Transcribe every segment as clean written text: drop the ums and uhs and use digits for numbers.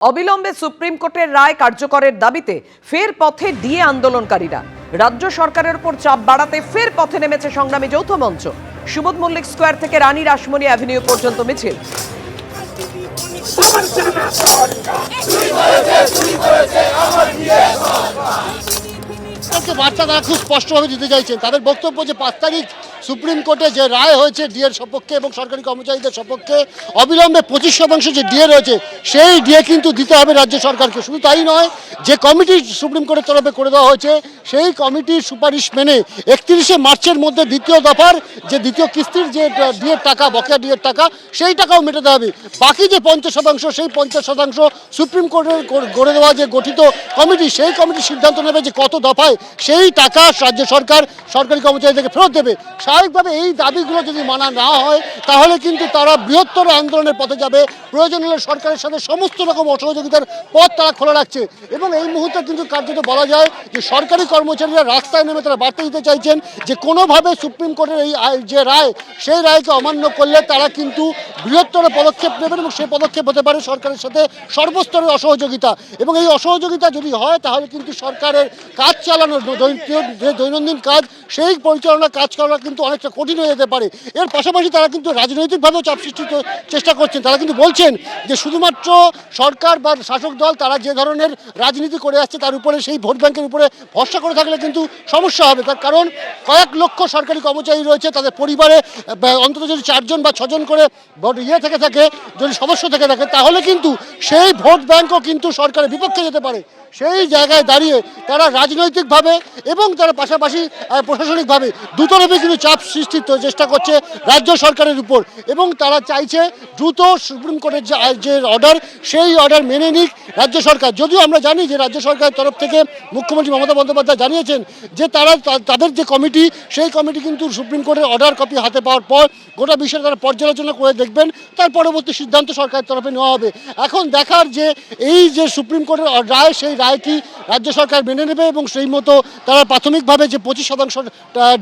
অবিলম্বে সুপ্রিম কোর্টের রায় কার্যকরের দাবিতে ফের পথে ডিএ আন্দোলনকারীরা। রাজ্য সরকারের উপর চাপ বাড়াতে ফের পথে নেমেছে সংগ্রামী যৌথ মঞ্চ। সুবোধ মল্লিক স্কোয়ার থেকে রানী রাসমণি অ্যাভিনিউ পর্যন্ত মিছিল। বার্তা তারা খুব স্পষ্টভাবে দিতে চাইছেন। তাদের বক্তব্য যে 5 তারিখ সুপ্রিম কোর্টে যে রায় হয়েছে ডিএর সপক্ষে এবং সরকারি কর্মচারীদের সপক্ষে অবিলম্বে 25% যে ডিএ রয়েছে সেই ডিএ কিন্তু দিতে হবে রাজ্য সরকারকে। শুধু তাই নয়, যে কমিটি সুপ্রিম কোর্টের তরফে করে দেওয়া হয়েছে সেই কমিটির সুপারিশ মেনে 31শে মার্চের মধ্যে দ্বিতীয় দফার যে দ্বিতীয় কিস্তির যে ডিএর টাকা, বকেয়া ডিএর টাকা, সেই টাকাও মেটাতে হবে। বাকি যে 50% সেই 50% সুপ্রিম কোর্টের করে দেওয়া যে গঠিত কমিটি, সেই কমিটি সিদ্ধান্ত নেবে যে কত দফায় সেই টাকা রাজ্য সরকার সরকারি কর্মচারীদেরকে ফেরত দেবে। স্বাভাবিকভাবে এই দাবিগুলো যদি মানা না হয় তাহলে কিন্তু তারা বৃহত্তর আন্দোলনের পথে যাবে। প্রয়োজন হলে সরকারের সাথে সমস্ত রকম অসহযোগিতার পথ তারা খোলা রাখছে। এবং এই মুহূর্তে কিন্তু কার্যত বলা যায় যে সরকারি কর্মচারীরা রাস্তায় নেমে তারা বার্তা দিতে চাইছেন যে কোনোভাবে সুপ্রিম কোর্টের এই যে রায়, সেই রায়কে অমান্য করলে তারা কিন্তু বৃহত্তর পদক্ষেপ নেবেন এবং সেই পদক্ষেপ হতে পারে সরকারের সাথে সর্বস্তরের অসহযোগিতা। এবং এই অসহযোগিতা যদি হয় তাহলে কিন্তু সরকারের কাজ চালানোর যে দৈনন্দিন কাজ, সেই পরিচালনার কাজ করা কিন্তু অনেকটা কঠিন হয়ে যেতে পারে। এর পাশাপাশি তারা কিন্তু রাজনৈতিকভাবেও চাপ সৃষ্টির চেষ্টা করছেন। তারা কিন্তু বলছেন যে শুধুমাত্র সরকার বা শাসক দল তারা যে ধরনের রাজনীতি করে আসছে তার উপরে, সেই ভোট ব্যাংকের উপরে ভরসা করে থাকলে কিন্তু সমস্যা হবে। তার কারণ কয়েক লক্ষ সরকারি কর্মচারী রয়েছে, তাদের পরিবারে অন্তত যদি 4 জন বা 6 জন করে থেকে থাকে, যদি সদস্য থেকে থাকে, তাহলে কিন্তু সেই ভোট ব্যাংকও কিন্তু সরকারের বিপক্ষে যেতে পারে। সেই জায়গায় দাঁড়িয়ে তারা রাজনৈতিকভাবে এবং তারা পাশাপাশি প্রশাসনিকভাবে দুতরফে কিন্তু চাপ সৃষ্টির চেষ্টা করছে রাজ্য সরকারের উপর। এবং তারা চাইছে দ্রুত সুপ্রিম কোর্টের যে অর্ডার, সেই অর্ডার মেনে নিক রাজ্য সরকার। যদিও আমরা জানি যে রাজ্য সরকারের তরফ থেকে মুখ্যমন্ত্রী মমতা বন্দ্যোপাধ্যায় জানিয়েছেন যে তাদের যে কমিটি, সেই কমিটি কিন্তু সুপ্রিম কোর্টের অর্ডার কপি হাতে পাওয়ার পর গোটা বিষয়ে তারা পর্যালোচনা করে দেখবেন, তার পরবর্তী সিদ্ধান্ত সরকারের তরফে নেওয়া হবে। এখন দেখার যে এই যে সুপ্রিম কোর্টের রায়, সেই রায় কি রাজ্য সরকার মেনে নেবে এবং সেই মতো তারা প্রাথমিকভাবে যে 25%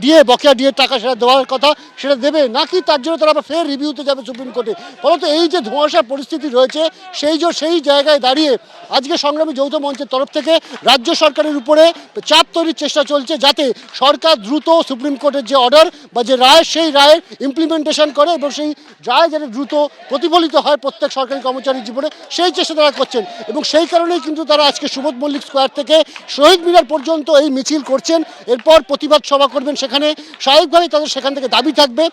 ডিএ, বকেয়া ডিএর টাকা সেটা দেওয়ার কথা সেটা দেবে, নাকি তার জন্য তারা ফের রিভিউতে যাবে সুপ্রিম কোর্টে। ফলত এই যে ধোঁয়াশা পরিস্থিতি রয়েছে, সেই জায়গায় দাঁড়িয়ে আজকে সংগ্রামী যৌথ মঞ্চের তরফ থেকে রাজ্য সরকারের উপরে চাপ তৈরির চেষ্টা চলছে, যাতে সরকার দ্রুত সুপ্রিম কোর্টের যে অর্ডার বা যে রায়, সেই রায়ের ইমপ্লিমেন্টেশন করে এবং সেই রায় যাতে দ্রুত প্রতিফলিত হয় প্রত্যেক সরকারি কর্মচারীর জীবনে, সেই চেষ্টা তারা করছেন। এবং সেই কারণেই কিন্তু তারা আজকে সুবোধ মল্লিক স্কোয়ার থেকে শহীদ মিনার পর্যন্ত এই মিছিল করছেন। এরপর প্রতিবাদ সভা করবেন সেখানে। স্বাভাবিকভাবেই তাদের সেখান থেকে দাবি থাকবে।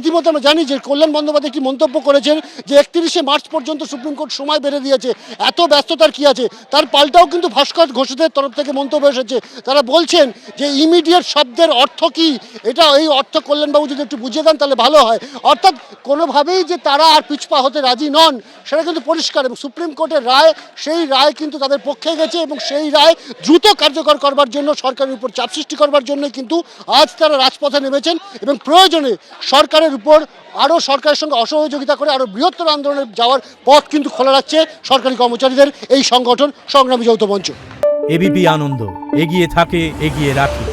ইতিমধ্যে আমরা জানি যে কল্যাণ বন্দ্যোপাধ্যায় একটি মন্তব্য করেছেন যে 31শে মার্চ পর্যন্ত সুপ্রিম কোর্ট সময় বেড়ে দিয়েছে, এত ব্যস্ততার কি আছে। তার পাল্টাও কিন্তু ভাস্কর ঘোষেদের তরফ থেকে মন্তব্য এসেছে। তারা বলছেন যে ইমিডিয়েট শব্দের অর্থ কি, এটা এই অর্থ কল্যাণবাবু যদি একটু বুঝিয়ে দেন তাহলে ভালো হয়। অর্থাৎ কোনোভাবেই যে তারা আর পিছপা হতে রাজি নন সেটা কিন্তু পরিষ্কার। এবং সুপ্রিম কোর্টের রায়, সেই রায় কিন্তু তাদের পক্ষে গেছে এবং সেই রায় দ্রুত কার্যকর করবার জন্য, সরকারের উপর চাপ সৃষ্টি করবার জন্য কিন্তু আজ তারা রাজপথে নেমেছেন। এবং প্রয়োজনে সরকারের উপর আরও সরকারের সঙ্গে অসহযোগিতা করে আরও বৃহত্তর আন্দোলনে যাওয়ার পথ কিন্তু খোলা রাখছে সরকারি কর্মচারীদের এই সংগঠন সংগ্রামী যৌথ মঞ্চ। এবিপি আনন্দ এগিয়ে থাকে, এগিয়ে রাখে।